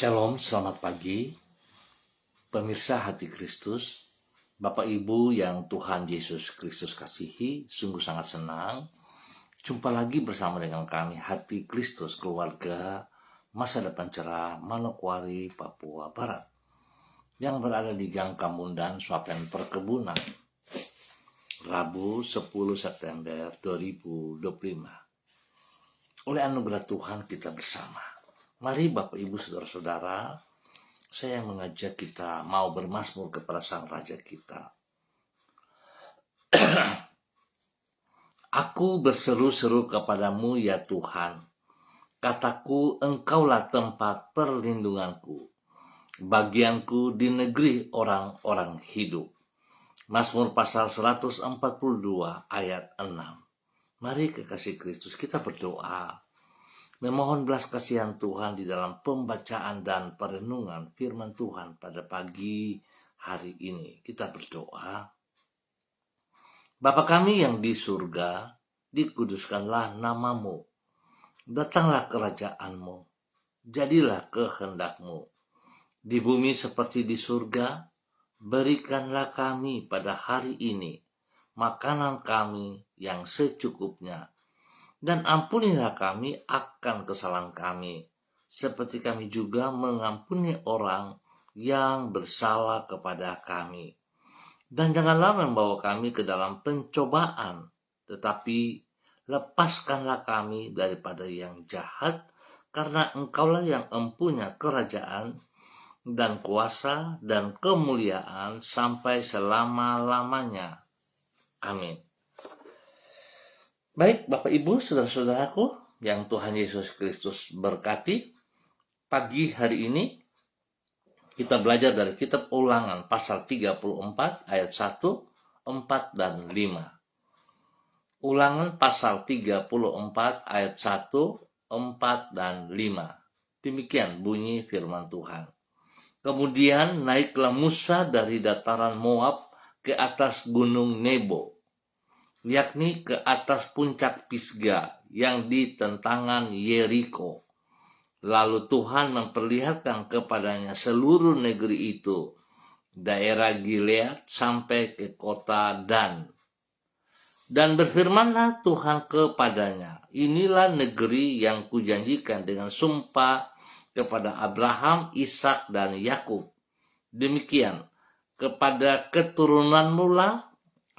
Shalom, selamat pagi, pemirsa hati Kristus, Bapak Ibu yang Tuhan Yesus Kristus kasihi, sungguh sangat senang jumpa lagi bersama dengan kami Hati Kristus Keluarga Masa Depan Cerah, Manokwari, Papua Barat, yang berada di Gang Kamundan, Swapen Perkebunan, Rabu 10 September 2025. Oleh anugerah Tuhan kita bersama. Mari Bapak Ibu Saudara-saudara, saya mengajak kita mau bermazmur kepada Sang Raja kita. Aku berseru-seru kepadamu ya Tuhan, kataku engkaulah tempat perlindunganku, bagianku di negeri orang-orang hidup. Mazmur pasal 142 ayat 6. Mari kekasih Kristus kita berdoa, memohon belas kasihan Tuhan di dalam pembacaan dan perenungan firman Tuhan pada pagi hari ini. Kita berdoa. Bapa kami yang di surga, dikuduskanlah namamu. Datanglah kerajaanmu, jadilah kehendakmu. Di bumi seperti di surga, berikanlah kami pada hari ini makanan kami yang secukupnya. Dan ampunilah kami akan kesalahan kami, seperti kami juga mengampuni orang yang bersalah kepada kami. Dan janganlah membawa kami ke dalam pencobaan, tetapi lepaskanlah kami daripada yang jahat, karena engkaulah yang empunya kerajaan dan kuasa dan kemuliaan sampai selama-lamanya. Amin. Baik Bapak Ibu, saudara-saudaraku yang Tuhan Yesus Kristus berkati, pagi hari ini kita belajar dari kitab Ulangan pasal 34 ayat 1, 4, dan 5. Ulangan pasal 34 ayat 1, 4, dan 5. Demikian bunyi firman Tuhan. Kemudian naiklah Musa dari dataran Moab ke atas gunung Nebo, yakni ke atas puncak Pisga yang di tentangan Yeriko. Lalu Tuhan memperlihatkan kepadanya seluruh negeri itu, daerah Gilead sampai ke kota Dan. Dan berfirmanlah Tuhan kepadanya, inilah negeri yang kujanjikan dengan sumpah kepada Abraham, Ishak, dan Yakub. Demikian, kepada keturunanmu lah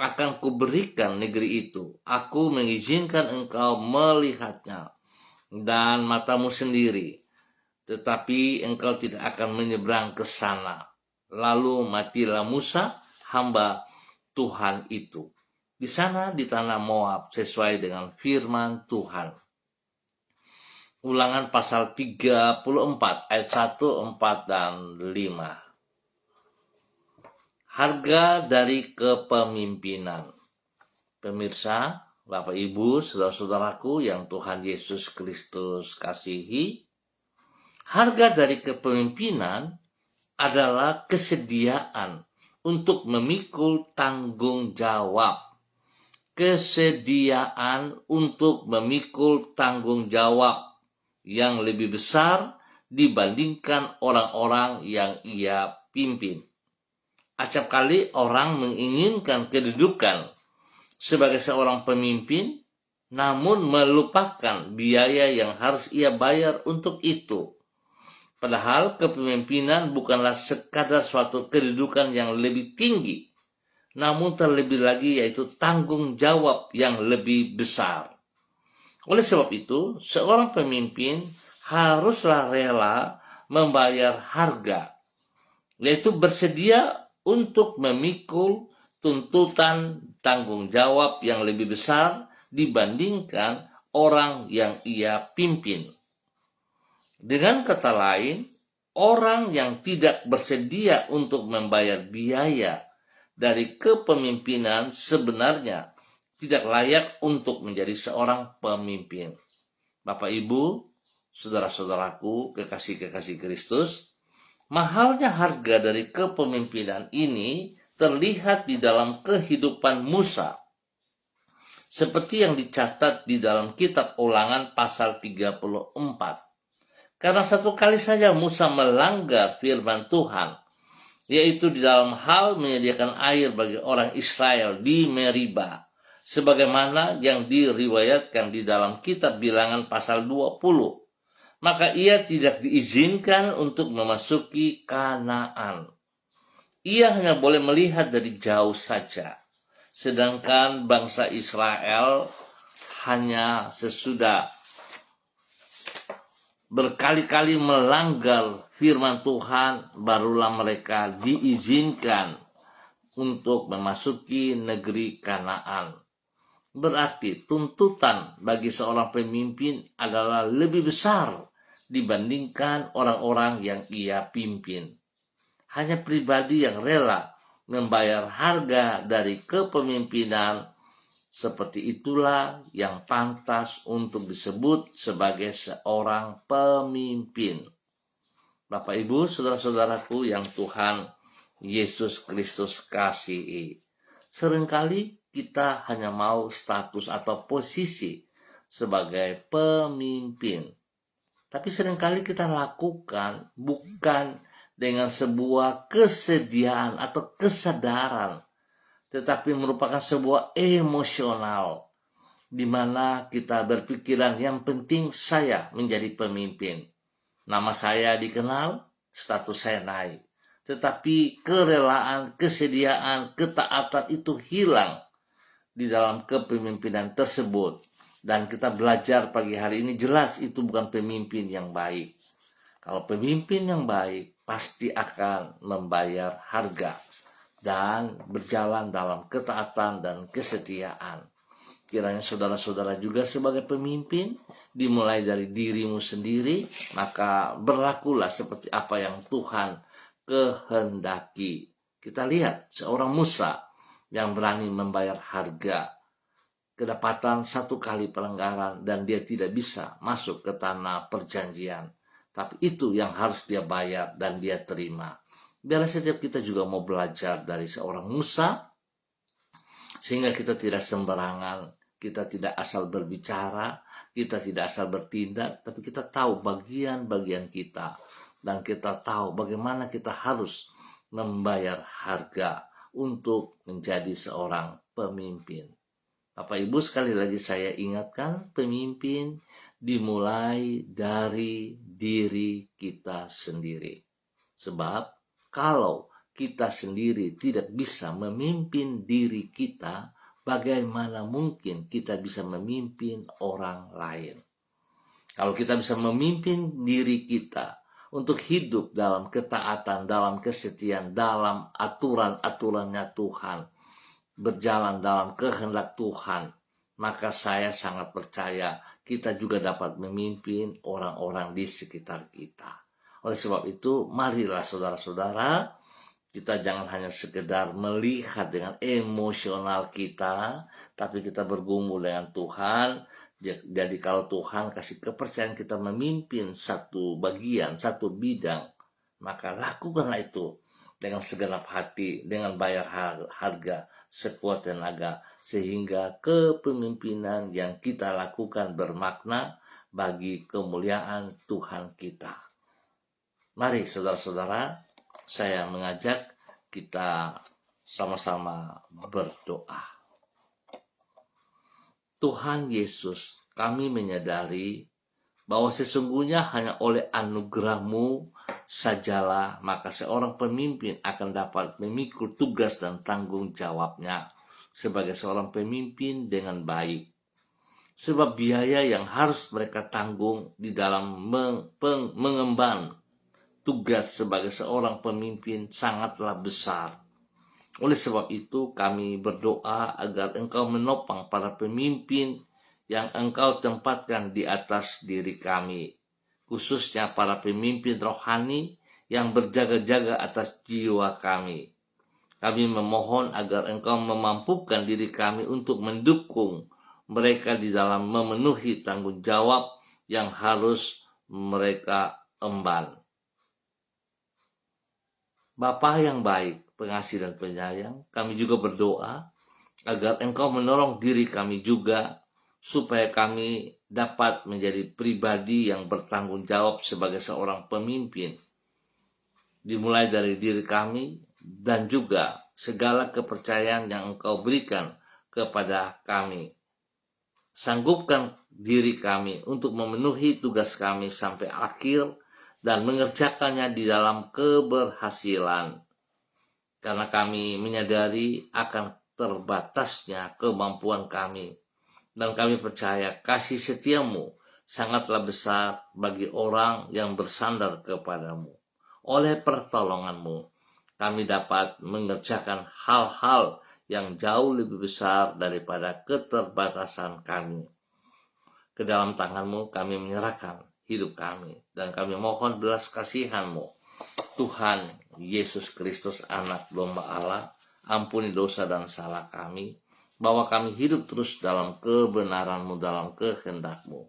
akan kuberikan negeri itu. Aku mengizinkan engkau melihatnya dan matamu sendiri, tetapi engkau tidak akan menyeberang ke sana. Lalu matilah Musa, hamba Tuhan itu, di sana di tanah Moab, sesuai dengan firman Tuhan. Ulangan pasal 34 ayat 1, 4, dan 5. Harga dari kepemimpinan. Pemirsa, Bapak Ibu, saudara-saudaraku yang Tuhan Yesus Kristus kasihi, harga dari kepemimpinan adalah kesediaan untuk memikul tanggung jawab. Kesediaan untuk memikul tanggung jawab yang lebih besar dibandingkan orang-orang yang ia pimpin. Acap kali orang menginginkan kedudukan sebagai seorang pemimpin, namun melupakan biaya yang harus ia bayar untuk itu. Padahal kepemimpinan bukanlah sekadar suatu kedudukan yang lebih tinggi, namun terlebih lagi yaitu tanggung jawab yang lebih besar. Oleh sebab itu, seorang pemimpin haruslah rela membayar harga, yaitu bersedia untuk memikul tuntutan tanggung jawab yang lebih besar dibandingkan orang yang ia pimpin. Dengan kata lain, orang yang tidak bersedia untuk membayar biaya dari kepemimpinan sebenarnya tidak layak untuk menjadi seorang pemimpin. Bapak Ibu, saudara-saudaraku, kekasih-kekasih Kristus, mahalnya harga dari kepemimpinan ini terlihat di dalam kehidupan Musa, seperti yang dicatat di dalam kitab Ulangan pasal 34. Karena satu kali saja Musa melanggar firman Tuhan, yaitu di dalam hal menyediakan air bagi orang Israel di Meriba, sebagaimana yang diriwayatkan di dalam kitab Bilangan pasal 20. Maka ia tidak diizinkan untuk memasuki Kanaan. Ia hanya boleh melihat dari jauh saja. Sedangkan bangsa Israel hanya sesudah berkali-kali melanggar firman Tuhan, barulah mereka diizinkan untuk memasuki negeri Kanaan. Berarti tuntutan bagi seorang pemimpin adalah lebih besar dibandingkan orang-orang yang ia pimpin. Hanya pribadi yang rela membayar harga dari kepemimpinan, seperti itulah yang pantas untuk disebut sebagai seorang pemimpin. Bapak, Ibu, saudara-saudaraku yang Tuhan Yesus Kristus kasihi, seringkali kita hanya mau status atau posisi sebagai pemimpin. Tapi seringkali kita lakukan bukan dengan sebuah kesediaan atau kesadaran, tetapi merupakan sebuah emosional, di mana kita berpikiran yang penting saya menjadi pemimpin. Nama saya dikenal, status saya naik. Tetapi kerelaan, kesediaan, ketaatan itu hilang di dalam kepemimpinan tersebut. Dan kita belajar pagi hari ini jelas itu bukan pemimpin yang baik. Kalau pemimpin yang baik pasti akan membayar harga dan berjalan dalam ketaatan dan kesetiaan. Kiranya saudara-saudara juga sebagai pemimpin dimulai dari dirimu sendiri, maka berlakulah seperti apa yang Tuhan kehendaki. Kita lihat seorang Musa yang berani membayar harga. Kedapatan satu kali pelanggaran dan dia tidak bisa masuk ke tanah perjanjian. Tapi itu yang harus dia bayar dan dia terima. Biarlah setiap kita juga mau belajar dari seorang Musa, sehingga kita tidak sembarangan, kita tidak asal berbicara, kita tidak asal bertindak, tapi kita tahu bagian-bagian kita. Dan kita tahu bagaimana kita harus membayar harga untuk menjadi seorang pemimpin. Bapak Ibu, sekali lagi saya ingatkan, pemimpin dimulai dari diri kita sendiri. Sebab kalau kita sendiri tidak bisa memimpin diri kita, bagaimana mungkin kita bisa memimpin orang lain? Kalau kita bisa memimpin diri kita untuk hidup dalam ketaatan, dalam kesetiaan, dalam aturan-aturannya Tuhan, berjalan dalam kehendak Tuhan, maka saya sangat percaya kita juga dapat memimpin orang-orang di sekitar kita. Oleh sebab itu, marilah saudara-saudara, kita jangan hanya sekedar melihat dengan emosional kita, tapi kita bergumul dengan Tuhan. Jadi kalau Tuhan kasih kepercayaan kita memimpin satu bagian, satu bidang, maka lakukanlah itu dengan segenap hati, dengan bayar harga sekuat tenaga, sehingga kepemimpinan yang kita lakukan bermakna bagi kemuliaan Tuhan kita. Mari saudara-saudara, saya mengajak kita sama-sama berdoa. Tuhan Yesus, kami menyadari bahwa sesungguhnya hanya oleh anugerah-Mu sajalah maka seorang pemimpin akan dapat memikul tugas dan tanggung jawabnya sebagai seorang pemimpin dengan baik. Sebab biaya yang harus mereka tanggung di dalam mengemban tugas sebagai seorang pemimpin sangatlah besar. Oleh sebab itu kami berdoa agar Engkau menopang para pemimpin yang Engkau tempatkan di atas diri kami, khususnya para pemimpin rohani yang berjaga-jaga atas jiwa kami. Kami memohon agar Engkau memampukan diri kami untuk mendukung mereka di dalam memenuhi tanggung jawab yang harus mereka emban. Bapa yang baik, pengasih dan penyayang, kami juga berdoa agar Engkau menolong diri kami juga supaya kami dapat menjadi pribadi yang bertanggung jawab sebagai seorang pemimpin, dimulai dari diri kami dan juga segala kepercayaan yang Engkau berikan kepada kami. Sanggupkan diri kami untuk memenuhi tugas kami sampai akhir dan mengerjakannya di dalam keberhasilan. Karena kami menyadari akan terbatasnya kemampuan kami. Dan kami percaya kasih setiamu sangatlah besar bagi orang yang bersandar kepadamu. Oleh pertolonganmu, kami dapat mengerjakan hal-hal yang jauh lebih besar daripada keterbatasan kami. Ke dalam tanganmu kami menyerahkan hidup kami, dan kami mohon belas kasihan-Mu. Tuhan Yesus Kristus, anak domba Allah, ampuni dosa dan salah kami, bahwa kami hidup terus dalam kebenaran-Mu, dalam kehendak-Mu.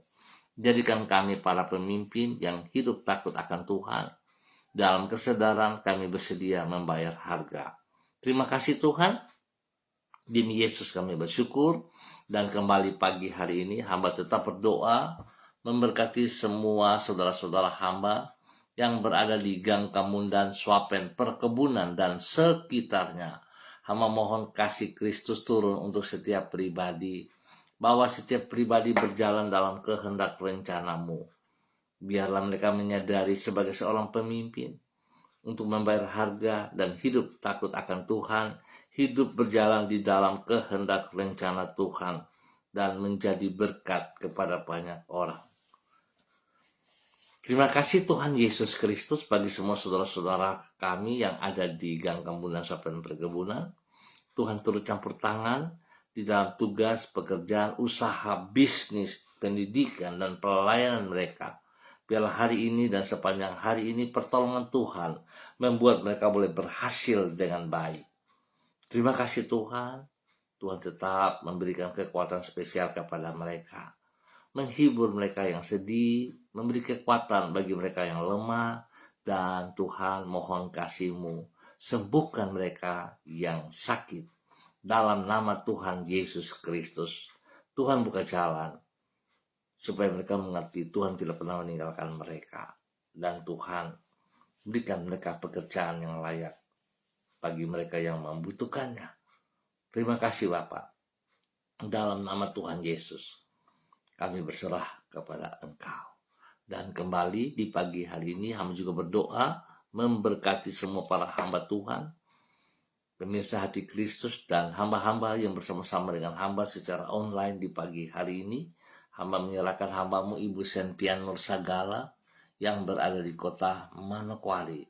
Jadikan kami para pemimpin yang hidup takut akan Tuhan. Dalam kesadaran kami bersedia membayar harga. Terima kasih Tuhan. Demi Yesus kami bersyukur. Dan kembali pagi hari ini hamba tetap berdoa memberkati semua saudara-saudara hamba yang berada di Gang Kamundan, Swapen, perkebunan, dan sekitarnya. Hamba mohon kasih Kristus turun untuk setiap pribadi, bahwa setiap pribadi berjalan dalam kehendak rencana-Mu. Biarlah mereka menyadari sebagai seorang pemimpin untuk membayar harga dan hidup takut akan Tuhan, hidup berjalan di dalam kehendak rencana Tuhan, dan menjadi berkat kepada banyak orang. Terima kasih Tuhan Yesus Kristus bagi semua saudara-saudara kami yang ada di Gang Kamundan, Swapen, perkebunan. Tuhan turut campur tangan di dalam tugas, pekerjaan, usaha, bisnis, pendidikan, dan pelayanan mereka. Biarlah hari ini dan sepanjang hari ini pertolongan Tuhan membuat mereka boleh berhasil dengan baik. Terima kasih Tuhan. Tuhan tetap memberikan kekuatan spesial kepada mereka, menghibur mereka yang sedih, memberi kekuatan bagi mereka yang lemah, dan Tuhan mohon kasih-Mu, sembuhkan mereka yang sakit. Dalam nama Tuhan Yesus Kristus, Tuhan buka jalan, supaya mereka mengerti Tuhan tidak pernah meninggalkan mereka. Dan Tuhan berikan mereka pekerjaan yang layak bagi mereka yang membutuhkannya. Terima kasih Bapa. Dalam nama Tuhan Yesus, kami berserah kepada Engkau. Dan kembali di pagi hari ini, hamba juga berdoa memberkati semua para hamba Tuhan, pemirsa hati Kristus, dan hamba-hamba yang bersama-sama dengan hamba secara online di pagi hari ini. Hamba menyerahkan hambamu Ibu Sentian Nursagala yang berada di kota Manokwari.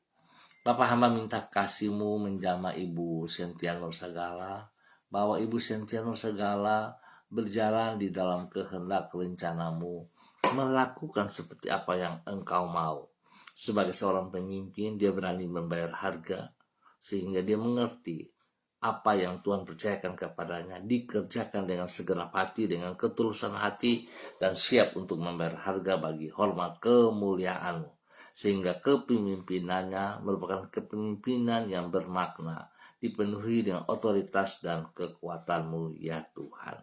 Bapak hamba minta kasih-Mu menjamah Ibu Sentian Nursagala, bahwa Ibu Sentian Nursagala berjalan di dalam kehendak rencana-Mu, melakukan seperti apa yang Engkau mau. Sebagai seorang pemimpin, dia berani membayar harga, sehingga dia mengerti apa yang Tuhan percayakan kepadanya, dikerjakan dengan segenap hati, dengan ketulusan hati, dan siap untuk membayar harga bagi hormat kemuliaan-Mu. Sehingga kepemimpinannya merupakan kepemimpinan yang bermakna, dipenuhi dengan otoritas dan kekuatan-Mu ya Tuhan.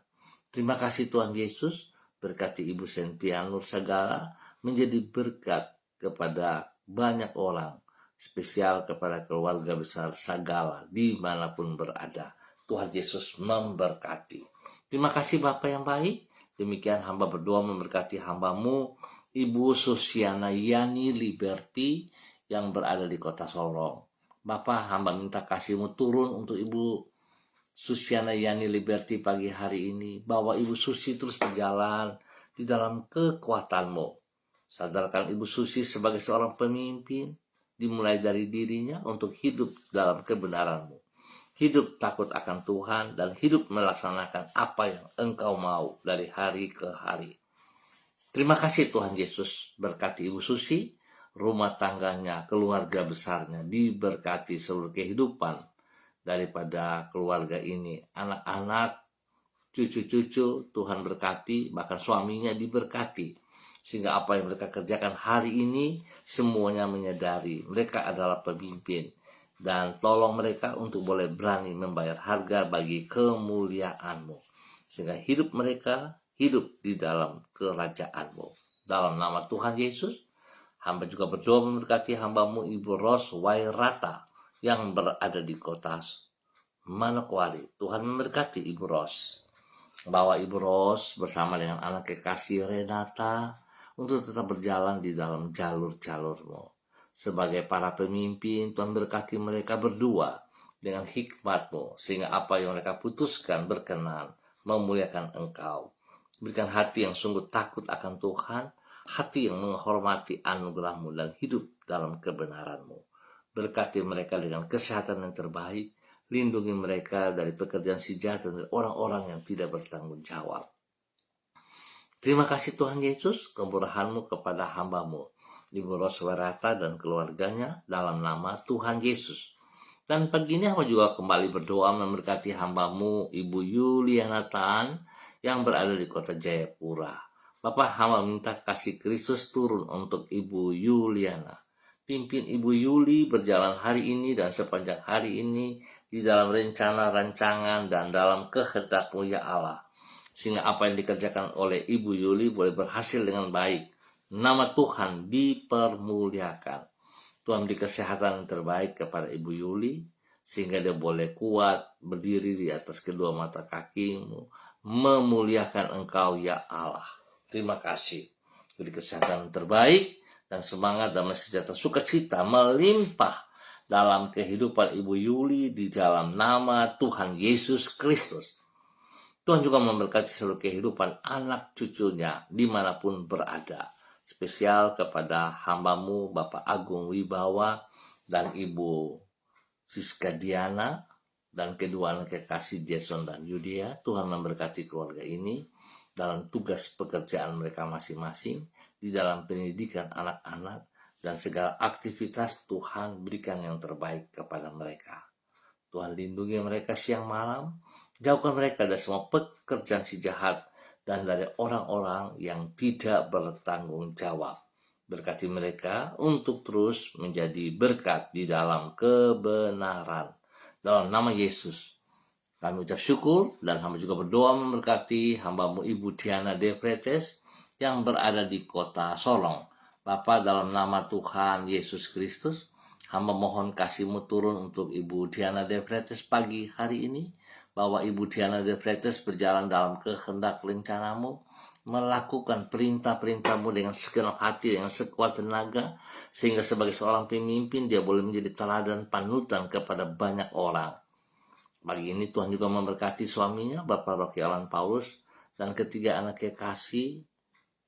Terima kasih Tuhan Yesus, berkati Ibu Sentian Nursagala menjadi berkat kepada banyak orang, spesial kepada keluarga besar Sagala dimanapun berada. Tuhan Yesus memberkati. Terima kasih Bapa yang baik. Demikian hamba berdoa memberkati hambamu Ibu Susiana Yani Liberty yang berada di kota Sorong. Bapa, hamba minta kasih-Mu turun untuk Ibu Susiana Yani Liberty pagi hari ini, bahwa Ibu Susi terus berjalan di dalam kekuatan-Mu. Sadarkan Ibu Susi sebagai seorang pemimpin, dimulai dari dirinya untuk hidup dalam kebenaran-Mu. Hidup takut akan Tuhan dan hidup melaksanakan apa yang Engkau mau dari hari ke hari. Terima kasih Tuhan Yesus, berkati Ibu Susi, rumah tangganya, keluarga besarnya, diberkati seluruh kehidupan daripada keluarga ini, anak-anak, cucu-cucu, Tuhan berkati, bahkan suaminya diberkati, sehingga apa yang mereka kerjakan hari ini semuanya menyadari mereka adalah pemimpin, dan tolong mereka untuk boleh berani membayar harga bagi kemuliaan-Mu, sehingga hidup mereka, hidup di dalam kerajaan-Mu. Dalam nama Tuhan Yesus, hamba juga berdoa memberkati hamba-Mu Ibu Ros Wairata yang berada di kota Manokwari. Tuhan memberkati Ibu Ros. Bawa Ibu Ros bersama dengan anak kekasih Renata untuk tetap berjalan di dalam jalur-jalur-Mu. Sebagai para pemimpin, Tuhan berkati mereka berdua dengan hikmat-Mu, sehingga apa yang mereka putuskan berkenan, memuliakan Engkau. Berikan hati yang sungguh takut akan Tuhan, hati yang menghormati anugerah-Mu dan hidup dalam kebenaran-Mu. Berkati mereka dengan kesehatan yang terbaik, lindungi mereka dari pekerjaan si jahat dan orang-orang yang tidak bertanggung jawab. Terima kasih Tuhan Yesus, kemurahan-Mu kepada hamba-Mu, Ibu Ros Wairata dan keluarganya, dalam nama Tuhan Yesus. Dan pagi ini hamba juga kembali berdoa memberkati hamba-Mu Ibu Yuliana Taan yang berada di kota Jayapura. Bapak, hamba minta kasih Kristus turun untuk Ibu Yuliana. Pimpin Ibu Yuli berjalan hari ini dan sepanjang hari ini di dalam rencana, rancangan, dan dalam kehendak-Mu ya Allah. Sehingga apa yang dikerjakan oleh Ibu Yuli boleh berhasil dengan baik. Nama Tuhan dipermuliakan. Tuhan beri kesehatan yang terbaik kepada Ibu Yuli, sehingga dia boleh kuat berdiri di atas kedua mata kaki-Mu, memuliakan Engkau ya Allah. Terima kasih. Beri kesehatan yang terbaik dan semangat damai sejahtera sukacita melimpah dalam kehidupan Ibu Yuli di dalam nama Tuhan Yesus Kristus. Tuhan juga memberkati seluruh kehidupan anak cucunya dimanapun berada. Spesial kepada hamba-Mu Bapak Agung Wibawa dan Ibu Siska Diana dan kedua anak kekasih Jason dan Yudia. Tuhan memberkati keluarga ini dalam tugas pekerjaan mereka masing-masing, di dalam pendidikan anak-anak, dan segala aktivitas Tuhan berikan yang terbaik kepada mereka. Tuhan lindungi mereka siang malam, jauhkan mereka dari semua pekerjaan si jahat dan dari orang-orang yang tidak bertanggung jawab. Berkati mereka untuk terus menjadi berkat di dalam kebenaran. Dalam nama Yesus, kami ucap syukur dan hamba juga berdoa memberkati hamba-Mu Ibu Diana De Pretes yang berada di kota Solong. Bapa, dalam nama Tuhan Yesus Kristus, hamba mohon kasih-Mu turun untuk Ibu Diana De Pretes pagi hari ini, bahwa Ibu Diana De Pretes berjalan dalam kehendak rencana-Mu, melakukan perintah-perintah-Mu dengan segenap hati, dengan sekuat tenaga, sehingga sebagai seorang pemimpin dia boleh menjadi teladan panutan kepada banyak orang. Pagi ini Tuhan juga memberkati suaminya, Bapak Rocky Alan Paulus, dan ketiga anak kekasih,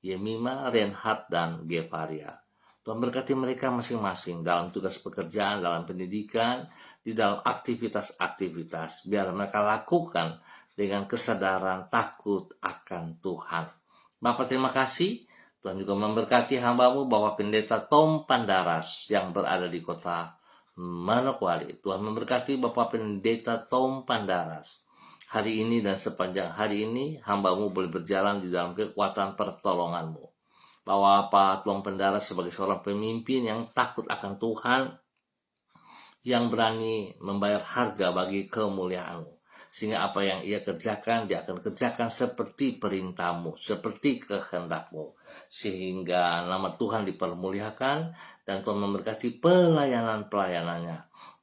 Yemima, Reinhard, dan Gevaria. Tuhan berkati mereka masing-masing dalam tugas pekerjaan, dalam pendidikan, di dalam aktivitas-aktivitas. Biar mereka lakukan dengan kesadaran takut akan Tuhan. Bapak, terima kasih. Tuhan juga memberkati hamba-Mu Bapak Pendeta Tom Pandaras yang berada di kota Manokwari. Tuhan memberkati Bapak Pendeta Tom Pandaras. Hari ini dan sepanjang hari ini hamba-Mu boleh berjalan di dalam kekuatan pertolongan-Mu. Bahwa Pak Tom Pandaras sebagai seorang pemimpin yang takut akan Tuhan, yang berani membayar harga bagi kemuliaan-Mu. Sehingga apa yang ia kerjakan, dia akan kerjakan seperti perintah-Mu, seperti kehendak-Mu. Sehingga nama Tuhan dipermuliakan dan Tuhan memberkati pelayanan-pelayanannya.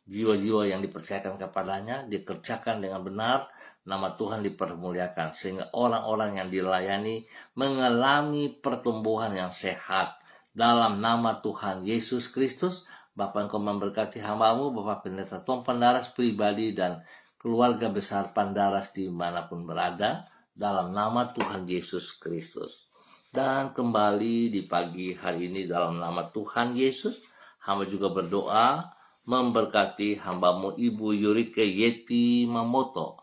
Jiwa-jiwa yang dipercayakan kepadanya dikerjakan dengan benar, nama Tuhan dipermuliakan. Sehingga orang-orang yang dilayani mengalami pertumbuhan yang sehat. Dalam nama Tuhan Yesus Kristus, Bapak Engkau memberkati hamba-Mu Bapak Pendeta Tom Pandaras pribadi dan keluarga besar Pandaras dimanapun berada, dalam nama Tuhan Yesus Kristus. Dan kembali di pagi hari ini dalam nama Tuhan Yesus, hamba juga berdoa memberkati hamba-Mu Ibu Yurike Yeti Mamoto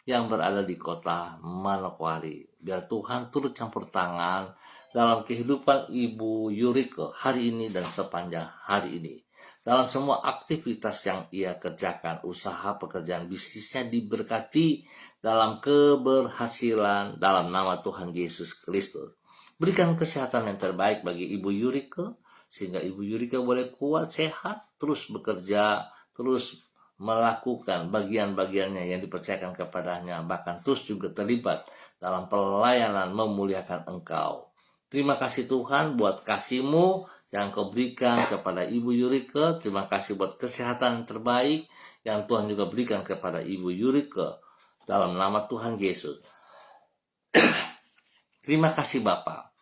yang berada di kota Manokwari. Biar Tuhan turut campur tangan dalam kehidupan Ibu Yurike hari ini dan sepanjang hari ini. Dalam semua aktivitas yang ia kerjakan, usaha pekerjaan bisnisnya diberkati dalam keberhasilan dalam nama Tuhan Yesus Kristus. Berikan kesehatan yang terbaik bagi Ibu Yurike, sehingga Ibu Yurike boleh kuat, sehat, terus bekerja, terus melakukan bagian-bagiannya yang dipercayakan kepadanya, bahkan terus juga terlibat dalam pelayanan memuliakan Engkau. Terima kasih Tuhan buat kasih-Mu yang Kau berikan kepada Ibu Yurike. Terima kasih buat kesehatan terbaik yang Tuhan juga berikan kepada Ibu Yurike. Dalam nama Tuhan Yesus. Terima kasih Bapa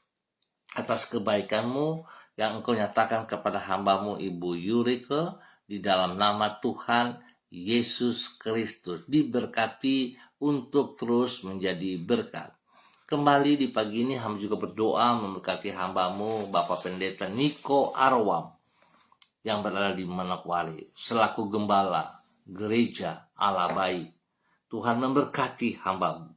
atas kebaikan-Mu yang Engkau nyatakan kepada hamba-Mu Ibu Yurike. Di dalam nama Tuhan Yesus Kristus, diberkati untuk terus menjadi berkat. Kembali di pagi ini hamba juga berdoa memberkati hamba-Mu Bapak Pendeta Niko Arwam yang berada di Manokwari selaku gembala gereja Allah Baik. Tuhan memberkati hamba-Mu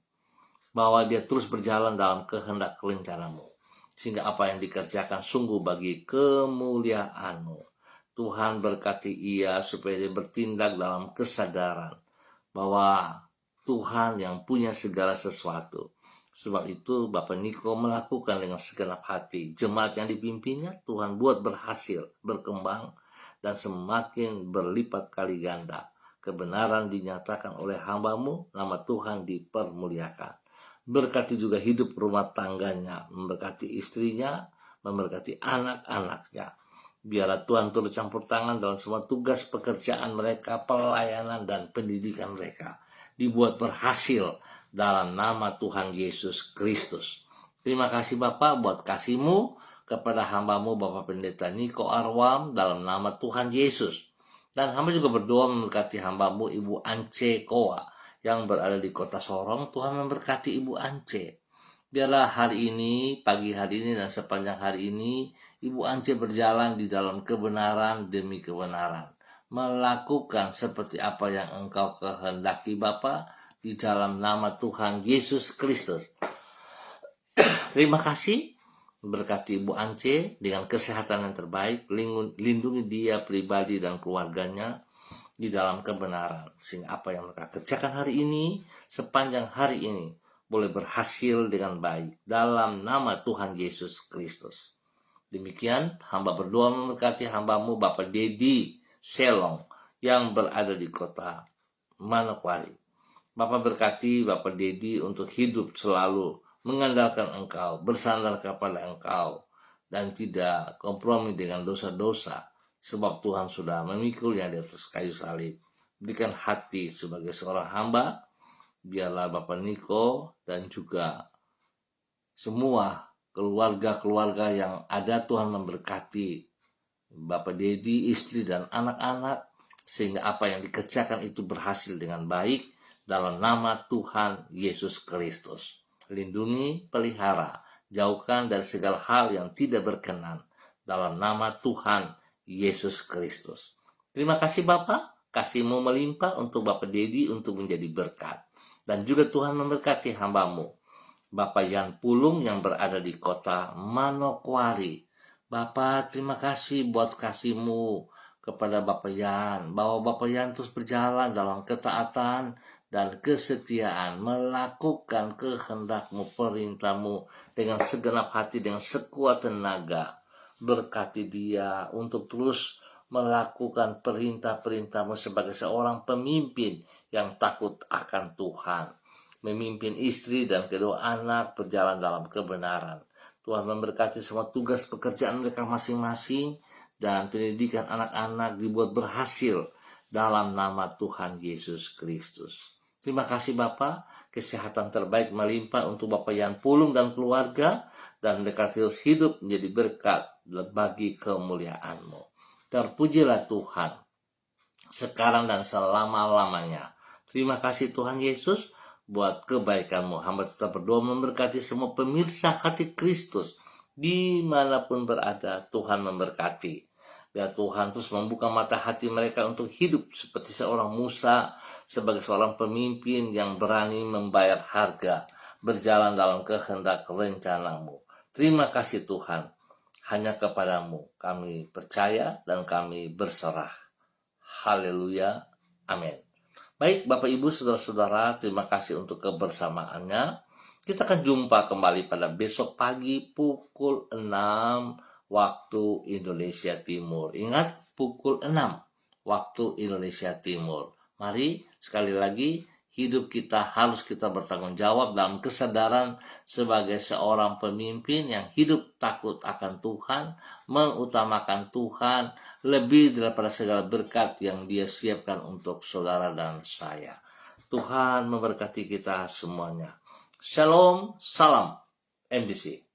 bahwa dia terus berjalan dalam kehendak rencana-Mu, sehingga apa yang dikerjakan sungguh bagi kemuliaan-Mu. Tuhan berkati ia supaya dia bertindak dalam kesadaran bahwa Tuhan yang punya segala sesuatu. Sebab itu Bapak Niko melakukan dengan segenap hati. Jemaat yang dipimpinnya Tuhan buat berhasil, berkembang, dan semakin berlipat kali ganda. Kebenaran dinyatakan oleh hamba-Mu, nama Tuhan dipermuliakan. Berkati juga hidup rumah tangganya, memberkati istrinya, memberkati anak-anaknya. Biarlah Tuhan turut campur tangan dalam semua tugas pekerjaan mereka, pelayanan dan pendidikan mereka dibuat berhasil dalam nama Tuhan Yesus Kristus. Terima kasih Bapak buat kasih-Mu kepada hamba-Mu Bapak Pendeta Niko Arwam dalam nama Tuhan Yesus. Dan hamba juga berdoa memberkati hamba-Mu Ibu Ance Koa yang berada di kota Sorong. Tuhan memberkati Ibu Ance. Biarlah hari ini, pagi hari ini dan sepanjang hari ini, Ibu Ance berjalan di dalam kebenaran demi kebenaran. Melakukan seperti apa yang Engkau kehendaki Bapa di dalam nama Tuhan Yesus Kristus. Terima kasih. Berkati Ibu Ance dengan kesehatan yang terbaik. Lindungi dia pribadi dan keluarganya di dalam kebenaran. Sehingga apa yang mereka kerjakan hari ini, sepanjang hari ini, boleh berhasil dengan baik dalam nama Tuhan Yesus Kristus. Demikian hamba berdoa memberkati hamba-Mu Bapak Dedi Selong yang berada di kota Manokwari. Bapak berkati Bapak Dedi untuk hidup selalu mengandalkan Engkau, bersandar kepada Engkau, dan tidak kompromi dengan dosa-dosa, sebab Tuhan sudah memikulnya di atas kayu salib. Berikan hati sebagai seorang hamba. Biarlah Bapak Niko dan juga semua keluarga-keluarga yang ada Tuhan memberkati Bapak Dedi, istri dan anak-anak, sehingga apa yang dikerjakan itu berhasil dengan baik dalam nama Tuhan Yesus Kristus. Lindungi, pelihara, jauhkan dari segala hal yang tidak berkenan dalam nama Tuhan Yesus Kristus. Terima kasih Bapak, kasih-Mu melimpah untuk Bapak Dedi untuk menjadi berkat. Dan juga Tuhan memberkati hamba-Mu Bapak Yan Pulung yang berada di kota Manokwari. Bapak, terima kasih buat kasih-Mu kepada Bapak Yan, bahwa Bapak Yan terus berjalan dalam ketaatan dan kesetiaan, melakukan kehendak-Mu, perintah-Mu dengan segenap hati, dengan sekuat tenaga. Berkati dia untuk terus melakukan perintah-perintah-Mu sebagai seorang pemimpin yang takut akan Tuhan. Memimpin istri dan kedua anak berjalan dalam kebenaran. Tuhan memberkati semua tugas pekerjaan mereka masing-masing dan pendidikan anak-anak dibuat berhasil dalam nama Tuhan Yesus Kristus. Terima kasih Bapak, kesehatan terbaik melimpah untuk Bapak Yan Pulung dan keluarga, dan mereka terus hidup menjadi berkat bagi kemuliaan-Mu. Terpujilah Tuhan sekarang dan selama-lamanya. Terima kasih Tuhan Yesus buat kebaikan-Mu. Hamba tetap berdoa memberkati semua pemirsa hati Kristus dimanapun berada. Tuhan memberkati. Biar Tuhan terus membuka mata hati mereka untuk hidup seperti seorang Musa, sebagai seorang pemimpin yang berani membayar harga, berjalan dalam kehendak rencana-Mu. Terima kasih Tuhan. Hanya kepadamu kami percaya dan kami berserah. Haleluya. Amin. Baik Bapak Ibu Saudara-saudara, terima kasih untuk kebersamaannya. Kita akan jumpa kembali pada besok pagi pukul 6 waktu Indonesia Timur. Ingat, pukul 6 waktu Indonesia Timur. Mari sekali lagi hidup kita harus kita bertanggung jawab dalam kesadaran sebagai seorang pemimpin yang hidup takut akan Tuhan, mengutamakan Tuhan lebih daripada segala berkat yang Dia siapkan untuk saudara dan saya. Tuhan memberkati kita semuanya. Shalom, salam MDC.